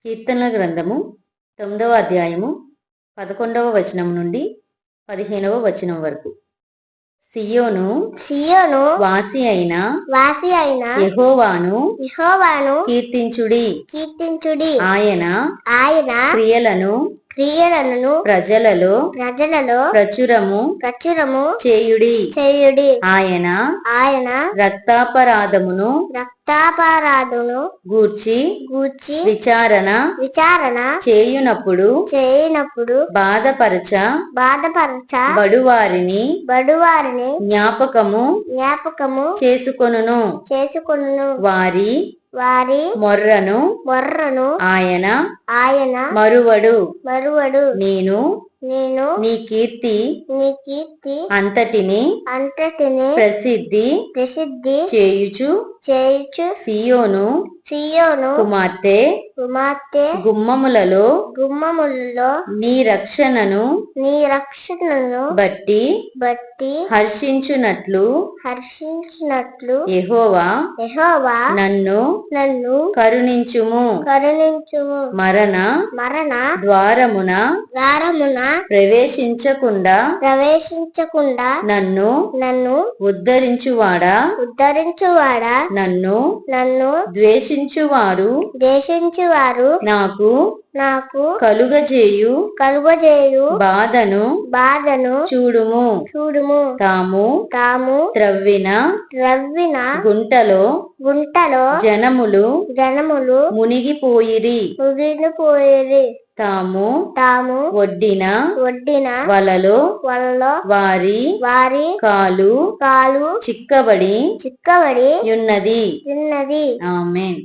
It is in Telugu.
కీర్తనల గ్రంథము 9వ అధ్యాయము 11వ వచనం నుండి 15వ వచనం వరకు. సియోను వాసి అయిన యెహోవాను కీర్తించుడి. ఆయన క్రియలను ప్రజలలో ప్రచురము చేయుడి. ఆయన రక్తాపరాధమును గూర్చి విచారణ చేయునప్పుడు బాధపరచ బడువారిని జ్ఞాపకము చేసుకొనును. వారి మొర్రను ఆయన మరువడు. నేను నీ కీర్తి అంతటిని ప్రసిద్ధి చేయుచు సియోను కుమార్తె గుమ్మములలో నీ రక్షణను బట్టి హర్షించునట్లు యెహోవా నన్ను కరుణించుము. మరణ ద్వారమున ప్రవేశించకుండా నన్ను ఉద్ధరించువాడా. నన్ను ద్వేషించువారు నాకు కలుగజేయు బాధను చూడుము. తాము త్రవ్విన గుంటలో జనములు మునిగిపోయిరి. తాము ఒడ్డిన వలలో వారి కాలు చిక్కబడి యున్నది. ఆమేన్.